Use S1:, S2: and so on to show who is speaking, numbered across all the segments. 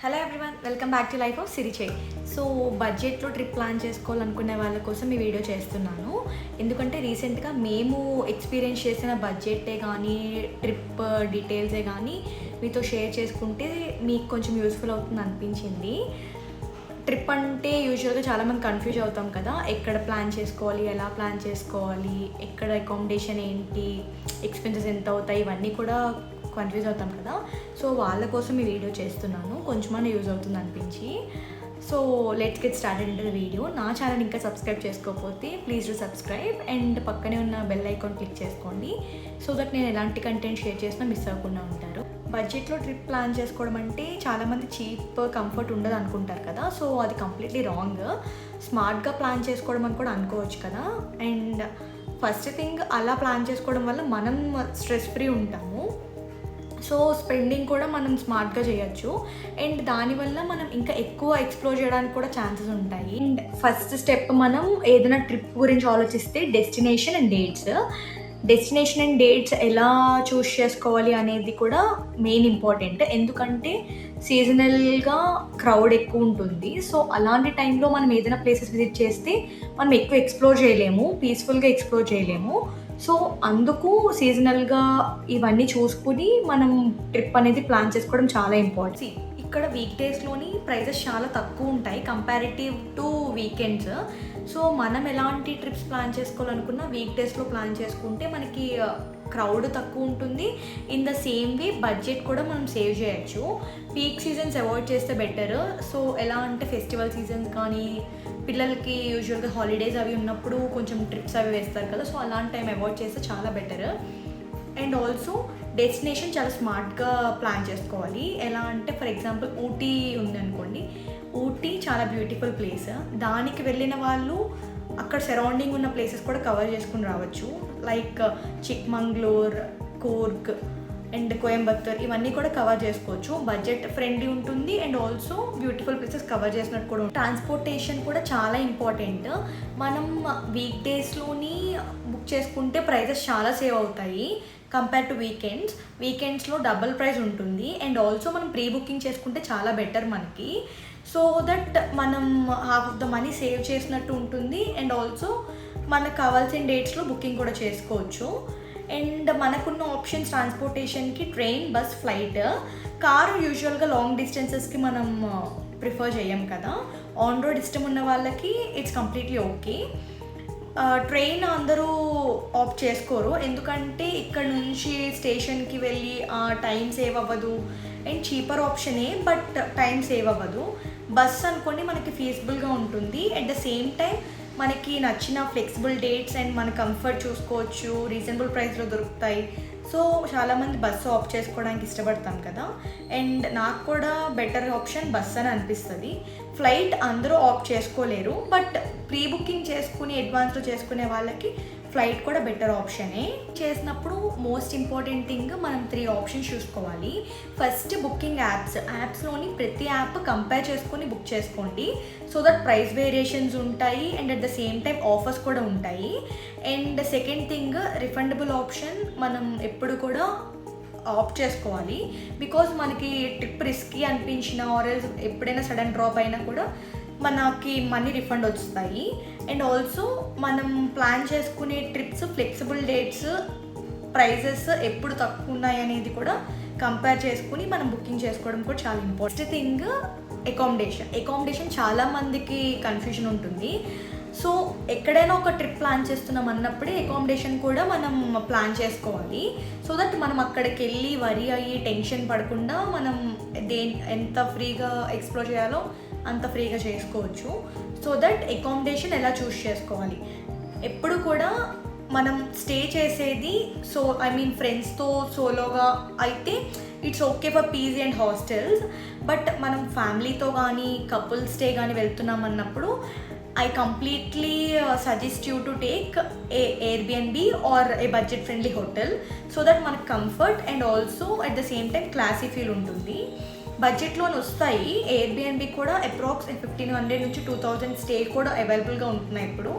S1: Hello everyone, welcome back to life of సిరిచే. So బడ్జెట్లో trip plan చేసుకోవాలనుకునే వాళ్ళ కోసం ఈ వీడియో చేస్తున్నాను. ఎందుకంటే రీసెంట్గా మేము ఎక్స్పీరియన్స్ చేసిన బడ్జెటే కానీ ట్రిప్ డీటెయిల్సే కానీ మీతో షేర్ చేసుకుంటే మీకు కొంచెం యూస్ఫుల్ అవుతుంది అనిపించింది. ట్రిప్ అంటే యూజువల్గా చాలామంది కన్ఫ్యూజ్ అవుతాం కదా, ఎక్కడ ప్లాన్ చేసుకోవాలి, ఎలా ప్లాన్ చేసుకోవాలి, ఎక్కడ అకామిడేషన్ ఏంటి, ఎక్స్పెన్సెస్ ఎంత అవుతాయి, ఇవన్నీ కూడా కన్ఫ్యూజ్ అవుతాం కదా. సో వాళ్ళ కోసం ఈ వీడియో చేస్తున్నాను, కొంచెమన్నా యూజ్ అవుతుంది అనిపించి. So let's get started in the video. నా ఛానల్ ఇంకా సబ్స్క్రైబ్ చేసుకోకపోతే ప్లీజ్ డూ సబ్స్క్రైబ్ అండ్ పక్కనే ఉన్న బెల్ ఐకాన్ క్లిక్ చేసుకోండి, సో దట్ నేను ఎలాంటి కంటెంట్ షేర్ చేసినా మిస్ అవ్వకుండా ఉంటారు. బడ్జెట్లో ట్రిప్ ప్లాన్ చేసుకోవడం అంటే చాలామంది చీప్ కంఫర్ట్ ఉండదు అనుకుంటారు కదా. సో అది కంప్లీట్లీ రాంగ్. స్మార్ట్గా ప్లాన్ చేసుకోవడం అని కూడా అనుకోవచ్చు కదా. అండ్ ఫస్ట్ థింగ్, అలా ప్లాన్ చేసుకోవడం వల్ల మనం స్ట్రెస్ ఫ్రీ ఉంటాము. సో స్పెండింగ్ కూడా మనం స్మార్ట్గా చేయొచ్చు అండ్ దానివల్ల మనం ఇంకా ఎక్కువ ఎక్స్ప్లోర్ చేయడానికి కూడా ఛాన్సెస్ ఉంటాయి. అండ్ ఫస్ట్ స్టెప్, మనం ఏదైనా ట్రిప్ గురించి ఆలోచిస్తే డెస్టినేషన్ అండ్ డేట్స్ ఎలా చూస్ చేసుకోవాలి అనేది కూడా మెయిన్ ఇంపార్టెంట్. ఎందుకంటే సీజనల్గా క్రౌడ్ ఎక్కువ ఉంటుంది. సో అలాంటి టైంలో మనం ఏదైనా ప్లేసెస్ విజిట్ చేస్తే మనం ఎక్కువ ఎక్స్ప్లోర్ చేయలేము, పీస్ఫుల్గా ఎక్స్ప్లోర్ చేయలేము. సో అందుకు సీజనల్గా ఇవన్నీ చూసుకుని మనం ట్రిప్ అనేది ప్లాన్ చేసుకోవడం చాలా ఇంపార్టెంట్. ఇక్కడ వీక్ డేస్లోని ప్రైజెస్ చాలా తక్కువ ఉంటాయి కంపారిటివ్ టు వీకెండ్స్. సో మనం ఎలాంటి ట్రిప్స్ ప్లాన్ చేసుకోవాలనుకున్నా వీక్ డేస్లో ప్లాన్ చేసుకుంటే మనకి క్రౌడ్ తక్కువ ఉంటుంది. In the same way budget కూడా మనం సేవ్ చేయొచ్చు. పీక్ సీజన్స్ అవాయిడ్ చేస్తే బెటర్. సో ఎలా అంటే ఫెస్టివల్ సీజన్స్ కానీ, పిల్లలకి యూజువల్గా హాలిడేస్ అవి ఉన్నప్పుడు కొంచెం ట్రిప్స్ అవి వేస్తారు కదా. సో అలాంటి టైం అవాయిడ్ చేస్తే చాలా బెటర్. అండ్ ఆల్సో డెస్టినేషన్ చాలా స్మార్ట్గా ప్లాన్ చేసుకోవాలి. ఎలా అంటే ఫర్ ఎగ్జాంపుల్ ఊటీ ఉందనుకోండి, ఊటీ చాలా బ్యూటిఫుల్ ప్లేస్. దానికి వెళ్ళిన వాళ్ళు అక్కడ సరౌండింగ్ ఉన్న ప్లేసెస్ కూడా కవర్ చేసుకుని రావచ్చు. లైక్ చిక్మంగ్ళూర్, కూర్గ్ అండ్ కోయంబత్తూర్, ఇవన్నీ కూడా కవర్ చేసుకోవచ్చు. బడ్జెట్ ఫ్రెండ్లీ ఉంటుంది and also beautiful places cover చేసినట్టు కూడా ఉంటుంది. ట్రాన్స్పోర్టేషన్ కూడా చాలా ఇంపార్టెంట్. మనం వీక్ డేస్లోని బుక్ చేసుకుంటే ప్రైజెస్ చాలా సేవ్ అవుతాయి కంపేర్ టు వీకెండ్స్లో డబుల్ ప్రైస్ ఉంటుంది. అండ్ ఆల్సో మనం ప్రీ బుకింగ్ చేసుకుంటే చాలా బెటర్ మనకి. సో దట్ మనం half of the money save చేసినట్టు ఉంటుంది. అండ్ ఆల్సో మనకు కావాల్సిన డేట్స్లో బుకింగ్ కూడా చేసుకోవచ్చు. అండ్ మనకున్న ఆప్షన్స్ ట్రాన్స్పోర్టేషన్కి ట్రైన్, బస్, ఫ్లైట్. కారు యూజువల్గా లాంగ్ డిస్టెన్సెస్కి మనం ప్రిఫర్ చేయం కదా. ఆన్ రోడ్ ఇష్టం ఉన్న వాళ్ళకి ఇట్స్ కంప్లీట్లీ ఓకే. ట్రైన్ అందరూ ఆప్ట్ చేసుకోరు, ఎందుకంటే ఇక్కడ నుంచి స్టేషన్కి వెళ్ళి టైం సేవ్ అవ్వదు. అండ్ చీపర్ ఆప్షనే, బట్ టైం సేవ్ అవ్వదు. బస్ అనుకోండి మనకి ఫీజిబుల్గా ఉంటుంది. అట్ ద సేమ్ టైం మనకి నచ్చిన ఫ్లెక్సిబుల్ డేట్స్ అండ్ మన కంఫర్ట్ చూసుకోవచ్చు, రీజనబుల్ ప్రైస్లో దొరుకుతాయి. సో చాలామంది బస్సు ఆప్ట్ చేసుకోవడానికి ఇష్టపడతాం కదా. అండ్ నాకు కూడా బెటర్ ఆప్షన్ బస్ అని అనిపిస్తుంది. ఫ్లైట్ అందరూ ఆప్ట్ చేసుకోలేరు, బట్ ప్రీ బుకింగ్ చేసుకుని అడ్వాన్స్లో చేసుకునే వాళ్ళకి ఫ్లైట్ కూడా బెటర్ ఆప్షనే. చేసినప్పుడు మోస్ట్ ఇంపార్టెంట్ థింగ్, మనం 3 ఆప్షన్స్ చూసుకోవాలి. ఫస్ట్ బుకింగ్ యాప్స్లోని ప్రతి యాప్ కంపేర్ చేసుకొని బుక్ చేసుకోండి, సో దట్ ప్రైస్ వేరియేషన్స్ ఉంటాయి and at the same time offers కూడా ఉంటాయి. And second thing, refundable option మనం ఎప్పుడు కూడా ఆప్ట్ చేసుకోవాలి. బికాజ్ మనకి ట్రిప్ రిస్కీ అనిపించిన ఆర్ఎల్స్ ఎప్పుడైనా సడన్ డ్రాప్ అయినా కూడా మనకి మనీ రిఫండ్ వస్తాయి. అండ్ ఆల్సో మనం ప్లాన్ చేసుకునే ట్రిప్స్ ఫ్లెక్సిబుల్ డేట్స్, ప్రైజెస్ ఎప్పుడు తక్కువ ఉన్నాయి అనేది కూడా కంపేర్ చేసుకుని మనం బుకింగ్ చేసుకోవడం కూడా చాలా ఇంపార్టెంట్ థింగ్. అకామిడేషన్ చాలామందికి కన్ఫ్యూజన్ ఉంటుంది. సో ఎక్కడైనా ఒక ట్రిప్ ప్లాన్ చేస్తున్నాం అన్నప్పుడే అకామిడేషన్ కూడా మనం ప్లాన్ చేసుకోవాలి, సో దట్ మనం అక్కడికి వెళ్ళి వరి అయ్యి టెన్షన్ పడకుండా మనం ఎంత ఫ్రీగా ఎక్స్ప్లోర్ చేయాలో అంత ఫ్రీగా చేసుకోవచ్చు. సో దట్ అకామిడేషన్ ఎలా చూస్ చేసుకోవాలి, ఎప్పుడు కూడా మనం స్టే చేసేది ఫ్రెండ్స్తో సోలోగా అయితే it's okay for PG and hostels. But మనం ఫ్యామిలీతో కానీ కపుల్ స్టే కానీ వెళ్తున్నాం అన్నప్పుడు I completely suggest you to take a Airbnb or a budget friendly hotel, so that మనకు comfort and also at the same time classy feel ఉంటుంది. బడ్జెట్లోనే వస్తాయి. ఎయిర్బిఎన్బి కూడా అప్రాక్స్ 1500 నుంచి 2000 స్టే కూడా అవైలబుల్గా ఉంటున్నాయి ఇప్పుడు.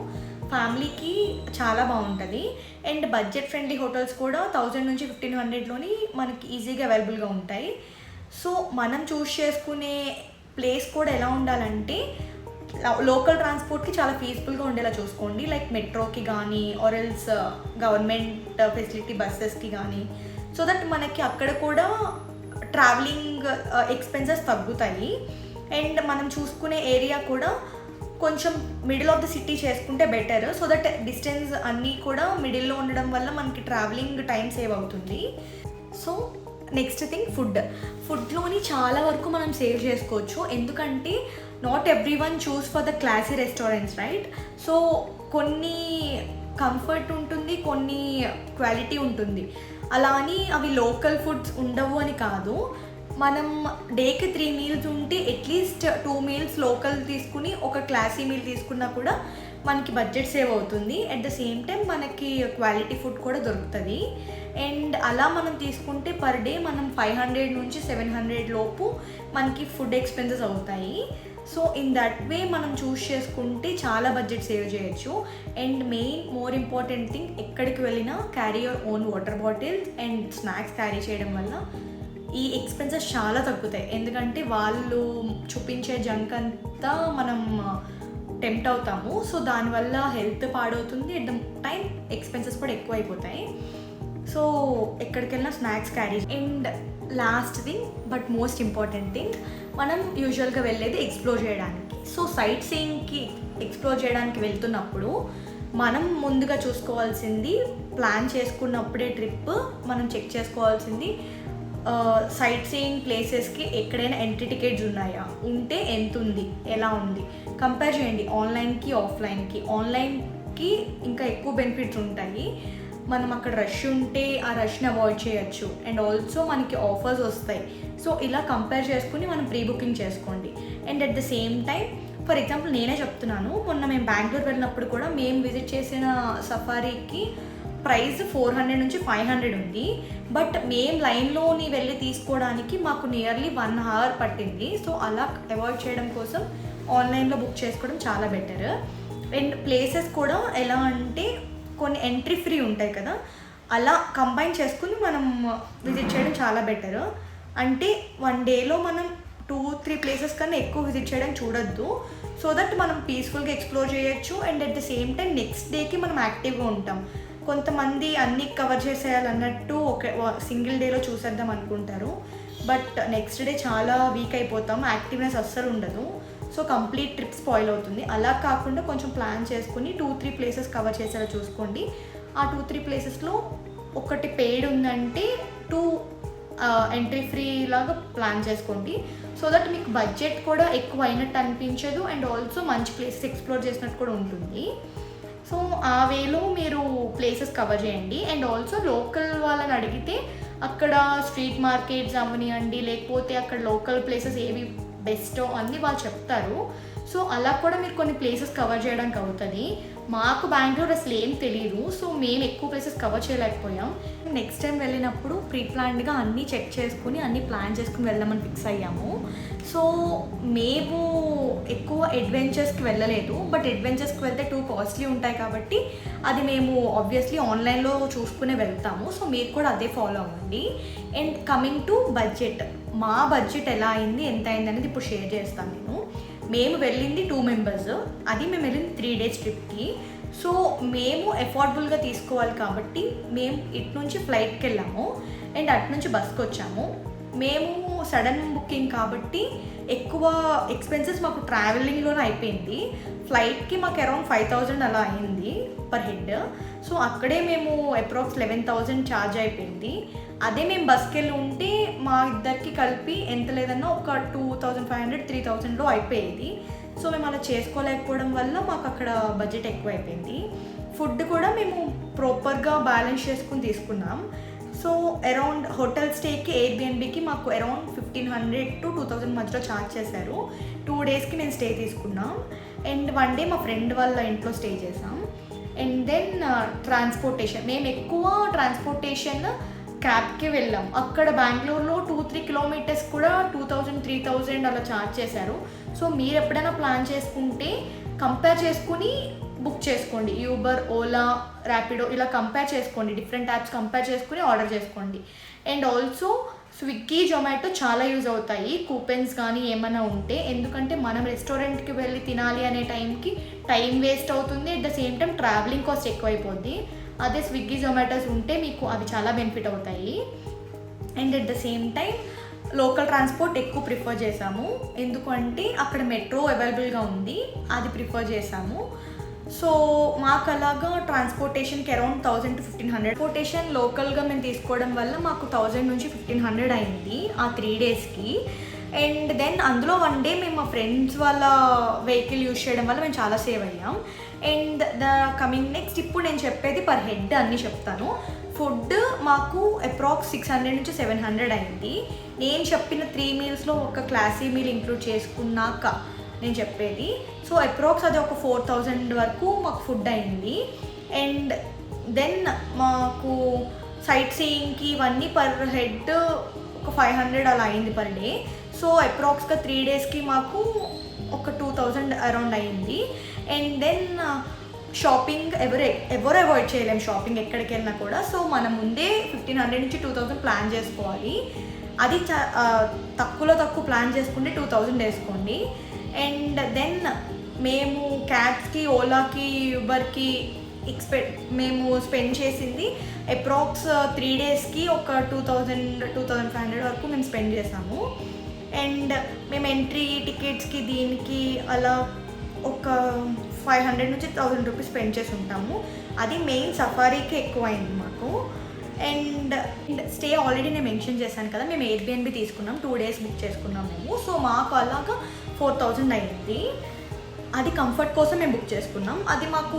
S1: ఫ్యామిలీకి చాలా బాగుంటుంది. అండ్ బడ్జెట్ ఫ్రెండ్లీ హోటల్స్ కూడా 1000 నుంచి 1500లోని మనకి ఈజీగా అవైలబుల్గా ఉంటాయి. సో మనం చూస్ చేసుకునే ప్లేస్ కూడా ఎలా ఉండాలంటే లోకల్ ట్రాన్స్పోర్ట్కి చాలా ఫీజిబుల్గా ఉండేలా చూసుకోండి. లైక్ మెట్రోకి కానీ ఆర్ఎల్స్ గవర్నమెంట్ ఫెసిలిటీ బస్సెస్కి కానీ, సో దట్ మనకి అక్కడ కూడా ట్రావెలింగ్ ఎక్స్పెన్సెస్ తగ్గుతాయి. అండ్ మనం చూసుకునే ఏరియా కూడా కొంచెం మిడిల్ ఆఫ్ ద సిటీ చేసుకుంటే బెటర్. సో దట్ డిస్టెన్స్ అన్నీ కూడా మిడిల్లో ఉండడం వల్ల మనకి ట్రావెలింగ్ టైం సేవ్ అవుతుంది. సో నెక్స్ట్ థింగ్ ఫుడ్లోని చాలా వరకు మనం సేవ్ చేసుకోవచ్చు. ఎందుకంటే not every one choose for the classy restaurants, right? So కొన్ని కంఫర్ట్ ఉంటుంది, కొన్ని క్వాలిటీ ఉంటుంది. అలా అని అవి లోకల్ ఫుడ్స్ ఉండవు అని కాదు. మనం డేకి 3 మీల్స్ ఉంటే అట్లీస్ట్ 2 మీల్స్ లోకల్ తీసుకుని ఒక క్లాసీ మీల్ తీసుకున్నా కూడా మనకి బడ్జెట్ సేవ్ అవుతుంది. అట్ ద సేమ్ టైం మనకి క్వాలిటీ ఫుడ్ కూడా దొరుకుతుంది. అండ్ అలా మనం తీసుకుంటే పర్ డే మనం 500 నుంచి 700 లోపు మనకి ఫుడ్ ఎక్స్పెన్సెస్ అవుతాయి. సో ఇన్ దట్ వే మనం చూస్ చేసుకుంటే చాలా బడ్జెట్ సేవ్ చేయొచ్చు. అండ్ మోర్ ఇంపార్టెంట్ థింగ్, ఎక్కడికి వెళ్ళినా carry your own water bottles and snacks carry చేయడం వల్ల ఈ ఎక్స్పెన్సెస్ చాలా తగ్గుతాయి. ఎందుకంటే వాళ్ళు చూపించే జంక్ అంతా మనం టెంప్ట్ అవుతాము. సో దానివల్ల హెల్త్ పాడవుతుంది, అట్ ద టైం ఎక్స్పెన్సెస్ కూడా ఎక్కువ అయిపోతాయి. సో ఎక్కడికి వెళ్ళినా snacks carry. And last thing but most important thing, మనం యూజువల్గా వెళ్ళేది ఎక్స్ప్లోర్ చేయడానికి. సో సైట్ సీయింగ్కి ఎక్స్ప్లోర్ చేయడానికి వెళ్తున్నప్పుడు మనం ముందుగా చూసుకోవాల్సింది, ప్లాన్ చేసుకున్నప్పుడే ట్రిప్ మనం చెక్ చేసుకోవాల్సింది, సైట్ సీయింగ్ ప్లేసెస్కి ఎక్కడైనా ఎంట్రీ టికెట్స్ ఉన్నాయా, ఉంటే ఎంత ఉంది, ఎలా ఉంది, కంపేర్ చేయండి ఆన్లైన్కి ఆఫ్లైన్కి. ఆన్లైన్కి ఇంకా ఎక్కువ బెనిఫిట్స్ ఉంటాయి. మనం అక్కడ రష్ ఉంటే ఆ రష్ని అవాయిడ్ చేయొచ్చు. అండ్ ఆల్సో మనకి ఆఫర్స్ వస్తాయి. సో ఇలా కంపేర్ చేసుకుని మనం ప్రీ బుకింగ్ చేసుకోండి. And at the same time, for example నేనే చెప్తున్నాను, మొన్న మేము బెంగళూరు వెళ్ళినప్పుడు కూడా మేము విజిట్ చేసిన సఫారీకి ప్రైస్ 400 నుంచి 500 ఉంది. బట్ మేము లైన్లోని వెళ్ళి తీసుకోవడానికి మాకు నియర్లీ 1 అవర్ పట్టింది. సో అలా అవాయిడ్ చేయడం కోసం ఆన్లైన్లో బుక్ చేసుకోవడం చాలా బెటర్. అండ్ ప్లేసెస్ కూడా ఎలా అంటే కొన్ని ఎంట్రీ ఫ్రీ ఉంటాయి కదా, అలా కంబైన్ చేసుకుని మనం విజిట్ చేయడం చాలా బెటర్. అంటే 1 డేలో మనం 2-3 ప్లేసెస్ కన్నా ఎక్కువ విజిట్ చేయడం చూడొద్దు. సో దట్ మనం పీస్ఫుల్గా ఎక్స్ప్లోర్ చేయొచ్చు. And at the same time next డేకి మనం యాక్టివ్గా ఉంటాం. కొంతమంది అన్నీ కవర్ చేసేయాలన్నట్టు ఒక సింగిల్ డేలో చూసేద్దాం అనుకుంటారు. బట్ నెక్స్ట్ డే చాలా వీక్ అయిపోతాం, యాక్టివ్నెస్ అస్సలు ఉండదు. సో కంప్లీట్ ట్రిప్ స్పాయిల్ అవుతుంది. అలా కాకుండా కొంచెం ప్లాన్ చేసుకుని 2-3 ప్లేసెస్ కవర్ చేసేలా చూసుకోండి. ఆ 2-3 ప్లేసెస్లో ఒకటి పెయిడ్ ఉందంటే 2 ఎంట్రీ ఫ్రీ లాగా ప్లాన్ చేసుకోండి. సో దట్ మీకు బడ్జెట్ కూడా ఎక్కువ అయినట్టు అనిపించదు. అండ్ ఆల్సో మంచి ప్లేసెస్ ఎక్స్ప్లోర్ చేసినట్టు కూడా ఉంటుంది. సో ఆ వేలో మీరు ప్లేసెస్ కవర్ చేయండి. అండ్ ఆల్సో లోకల్ వాళ్ళని అడిగితే అక్కడ స్ట్రీట్ మార్కెట్స్ అమ్మనియండి, లేకపోతే అక్కడ లోకల్ ప్లేసెస్ ఏవి బెస్టో అన్నీ వాళ్ళు చెప్తారు. సో అలా కూడా మీరు కొన్ని ప్లేసెస్ కవర్ చేయడానికి అవుతుంది. మాకు బెంగళూరు అసలు ఏం తెలియదు, సో మేము ఎక్కువ ప్లేసెస్ కవర్ చేయలేకపోయాం. నెక్స్ట్ టైం వెళ్ళినప్పుడు ప్రీ ప్లాన్డ్గా అన్నీ చెక్ చేసుకుని అన్నీ ప్లాన్ చేసుకుని వెళ్దామని ఫిక్స్ అయ్యాము. సో మేము ఎక్కువ అడ్వెంచర్స్కి వెళ్ళలేదు. బట్ అడ్వెంచర్స్కి వెళ్తే 2 కాస్ట్లీ ఉంటాయి కాబట్టి అది మేము ఆబ్వియస్లీ ఆన్లైన్లో చూసుకునే వెళ్తాము. సో మీరు కూడా అదే ఫాలో అవ్వండి. అండ్ కమింగ్ టు బడ్జెట్, మా బడ్జెట్ ఎలా అయింది, ఎంత అయింది అనేది ఇప్పుడు షేర్ చేస్తాను నేను. మేము వెళ్ళింది 2 మెంబర్స్, అది మేము వెళ్ళింది 3 డేస్ ట్రిప్కి. సో మేము అఫోర్డబుల్గా తీసుకోవాలి కాబట్టి మేము ఇటు నుంచి ఫ్లైట్కి వెళ్ళాము అండ్ అటు నుంచి బస్కి వచ్చాము. మేము సడన్ బుకింగ్ కాబట్టి ఎక్కువ ఎక్స్పెన్సెస్ మాకు ట్రావెలింగ్లోనే అయిపోయింది. ఫ్లైట్కి మాకు అరౌండ్ 5,000 అలా అయింది పర్ హెడ్. సో అక్కడే మేము అప్రాక్స్ 11,000 ఛార్జ్ అయిపోయింది. అదే మేము బస్కి వెళ్ళి ఉంటే మా ఇద్దరికి కలిపి ఎంత లేదన్నా ఒక 2,500-3,000లో అయిపోయేది. సో మేము అలా చేసుకోలేకపోవడం వల్ల మాకు అక్కడ బడ్జెట్ ఎక్కువ అయిపోయింది. ఫుడ్ కూడా మేము ప్రాపర్గా బ్యాలెన్స్ చేసుకుని తీసుకున్నాం. సో అరౌండ్ హోటల్ స్టేకి ఎయిర్బిఎన్బికి మాకు అరౌండ్ 1,500 to 2,000 మధ్యలో ఛార్జ్ చేశారు. 2 డేస్కి నేను స్టే తీసుకున్నాం. అండ్ 1 డే మా ఫ్రెండ్ వాళ్ళ ఇంట్లో స్టే చేసాం. అండ్ దెన్ ట్రాన్స్పోర్టేషన్, మేము ఎక్కువ ట్రాన్స్పోర్టేషన్ క్యాబ్కి వెళ్ళాం. అక్కడ బెంగళూరులో 2-3 కిలోమీటర్స్ కూడా 2,000-3,000 అలా ఛార్జ్ చేశారు. సో మీరు ఎప్పుడైనా ప్లాన్ చేసుకుంటే కంపేర్ చేసుకుని బుక్ చేసుకోండి. యూబర్, ఓలా, ర్యాపిడో ఇలా కంపేర్ చేసుకోండి. డిఫరెంట్ యాప్స్ కంపేర్ చేసుకుని ఆర్డర్ చేసుకోండి. అండ్ ఆల్సో స్విగ్గీ, జొమాటో చాలా యూజ్ అవుతాయి కూపెన్స్ కానీ ఏమైనా ఉంటే. ఎందుకంటే మనం రెస్టారెంట్కి వెళ్ళి తినాలి అనే టైం వేస్ట్ అవుతుంది. At the same time traveling cost ఎక్కువైపోద్ది. అదే స్విగ్గీ, జొమాటోస్ ఉంటే మీకు అవి చాలా బెనిఫిట్ అవుతాయి. And at the same time local transport ఎక్కువ ప్రిఫర్ చేసాము. ఎందుకంటే అక్కడ మెట్రో అవైలబుల్గా ఉంది, అది ప్రిఫర్ చేసాము. సో మాకు అలాగా ట్రాన్స్పోర్టేషన్కి అరౌండ్ 1000 to 1500. ట్రాన్స్పోర్టేషన్ లోకల్గా మేము తీసుకోవడం వల్ల మాకు 1000 నుంచి 1500 అయింది ఆ 3 డేస్కి. అండ్ దెన్ అందులో 1 డే మేము మా ఫ్రెండ్స్ వాళ్ళ వెహికల్ యూజ్ చేయడం వల్ల మేము చాలా సేవ్ అయ్యాం. అండ్ నెక్స్ట్ ఇప్పుడు నేను చెప్పేది పర్ హెడ్ అన్నీ చెప్తాను. ఫుడ్ మాకు అప్రాక్స్ 600 నుంచి 700 అయింది. నేను చెప్పిన 3 మీల్స్లో ఒక క్లాసీ మీల్ ఇంక్లూడ్ చేసుకున్నాక నేను చెప్పేది. సో అప్రాక్స్ అది ఒక 4000 వరకు మాకు ఫుడ్ అయింది. అండ్ దెన్ మాకు సైట్ సీయింగ్కి ఇవన్నీ పర్ హెడ్ ఒక 500 అలా అయింది పర్ డే. సో అప్రాక్స్గా 3 డేస్కి మాకు ఒక 2000 అరౌండ్ అయింది. అండ్ దెన్ షాపింగ్ ఎవరు అవాయిడ్ చేయలేము షాపింగ్ ఎక్కడికి వెళ్ళినా కూడా. సో మనం ముందే 1500 నుంచి 2000 ప్లాన్ చేసుకోవాలి. అది తక్కువ ప్లాన్ చేసుకుంటే 2000 వేసుకోండి. అండ్ దెన్ మేము క్యాబ్స్కి, ఓలాకి, యూబర్కి మేము స్పెండ్ చేసింది అప్రాక్స్ 3 డేస్కి ఒక 2500 వరకు మేము స్పెండ్ చేసాము. అండ్ మేము ఎంట్రీ టికెట్స్కి దీనికి అలా ఒక 500 నుంచి 1000 రూపీస్ స్పెండ్ చేసి ఉంటాము. అది మెయిన్ సఫారీకి ఎక్కువ అయింది మాకు. అండ్ స్టే ఆల్రెడీ నేను మెన్షన్ చేశాను కదా, మేము ఎయిర్బిఎన్బి తీసుకున్నాం, 2 డేస్ బుక్ చేసుకున్నాం మేము. సో మాకు అలాగా 4000 అయింది. అది కంఫర్ట్ కోసం మేము బుక్ చేసుకున్నాం. అది మాకు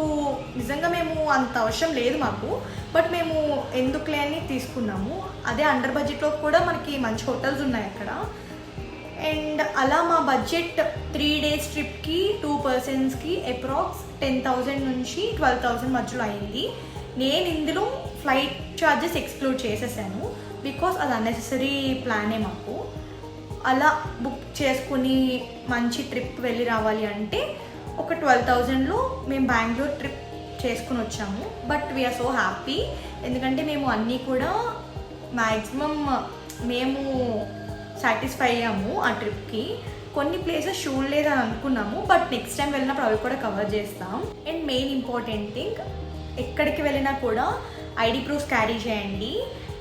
S1: నిజంగా మేము అంత అవసరం లేదు మాకు, బట్ మేము ఎందుకులే అని తీసుకున్నాము. అదే అండర్ బడ్జెట్లో కూడా మనకి మంచి హోటల్స్ ఉన్నాయి అక్కడ. అండ్ అలా మా బడ్జెట్ 3 డేస్ ట్రిప్కి 2 పర్సన్స్కి అప్రాక్స్ 10,000 నుంచి 12,000 మధ్యలో అయింది. నేను ఇందులో ఫ్లైట్ ఛార్జెస్ ఎక్స్క్లూడ్ చేసేసాను, బికాస్ అది అన్నెసెసరీ ప్లానే మాకు. అలా బుక్ చేసుకుని మంచి ట్రిప్ వెళ్ళి రావాలి అంటే ఒక 12,000లో మేము బెంగళూరు ట్రిప్ చేసుకుని వచ్చాము. బట్ వీఆర్ సో హ్యాపీ, ఎందుకంటే మేము అన్నీ కూడా మ్యాక్సిమం మేము సాటిస్ఫై అయ్యాము ఆ ట్రిప్కి. కొన్ని ప్లేసెస్ చూడలేదని అనుకున్నాము, బట్ నెక్స్ట్ టైం వెళ్ళినప్పుడు అవి కూడా కవర్ చేస్తాం. అండ్ మెయిన్ ఇంపార్టెంట్ థింగ్, ఎక్కడికి వెళ్ళినా కూడా ఐడి ప్రూఫ్స్ క్యారీ చేయండి.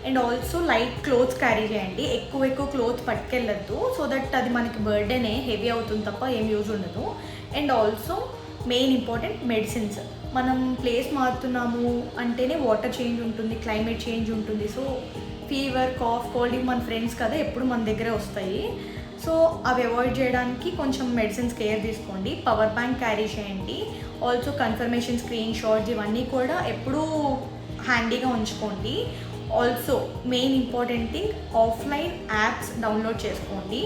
S1: And also light clothes carry చేయండి. ఎక్కువ క్లోత్స్ పట్టుకెళ్ళద్దు, సో దట్ అది మనకి బర్త్డేనే హెవీ అవుతుంది తప్ప ఏం యూజ్ ఉండదు. And also main important medicines. మనం ప్లేస్ మారుతున్నాము అంటేనే వాటర్ చేంజ్ ఉంటుంది, క్లైమేట్ చేంజ్ ఉంటుంది. సో ఫీవర్, కాఫ్, కోల్డ్ మన ఫ్రెండ్స్ కదా ఎప్పుడు మన దగ్గరే వస్తాయి. సో అవి అవాయిడ్ చేయడానికి కొంచెం మెడిసిన్స్ కేర్ తీసుకోండి. పవర్ బ్యాంక్ క్యారీ చేయండి. ఆల్సో కన్ఫర్మేషన్ స్క్రీన్ షాట్స్ ఇవన్నీ కూడా ఎప్పుడూ హ్యాండీగా ఉంచుకోండి. Also main important thing, offline apps download చేసుకోండి.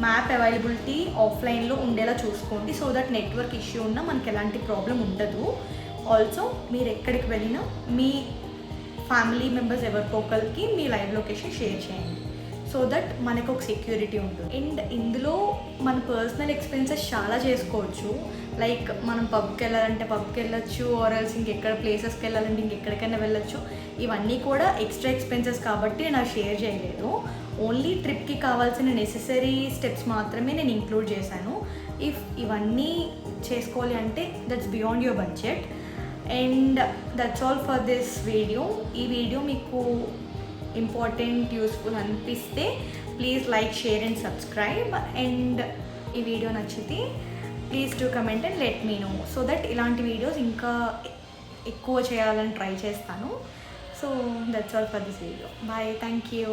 S1: మ్యాప్ అవైలబిలిటీ ఆఫ్లైన్లో ఉండేలా చూసుకోండి, సో దట్ నెట్వర్క్ ఇష్యూ ఉన్నా మనకి ఎలాంటి ప్రాబ్లం ఉండదు. ఆల్సో మీరు ఎక్కడికి వెళ్ళినా మీ ఫ్యామిలీ మెంబర్స్ ఎవరికొకరికి మీ లైవ్ లొకేషన్ షేర్ చేయండి, సో దట్ మనకు ఒక సెక్యూరిటీ ఉంటుంది. అండ్ ఇందులో మన పర్సనల్ ఎక్స్పెన్సెస్ చాలా చేసుకోవచ్చు. లైక్ మనం పబ్కి వెళ్ళాలంటే పబ్కి వెళ్ళొచ్చు, ఆర్ఎల్స్ ఇంకెక్కడ ప్లేసెస్కి వెళ్ళాలంటే ఇంకెక్కడికైనా వెళ్ళొచ్చు. ఇవన్నీ కూడా ఎక్స్ట్రా ఎక్స్పెన్సెస్ కాబట్టి నాకు షేర్ చేయలేదు. ఓన్లీ ట్రిప్కి కావాల్సిన నెసెసరీ స్టెప్స్ మాత్రమే నేను ఇంక్లూడ్ చేశాను. ఇఫ్ ఇవన్నీ చేసుకోవాలి అంటే that's beyond your budget. And that's all for this video. ఈ వీడియో మీకు ఇంపార్టెంట్, యూస్ఫుల్ అనిపిస్తే please like, share and subscribe. And ఈ వీడియో నచ్చితే please do comment and let me know, so that ఇలాంటి వీడియోస్ ఇంకా ఎక్కువ చేయాలని ట్రై చేస్తాను. So that's all for this video. Bye, thank you.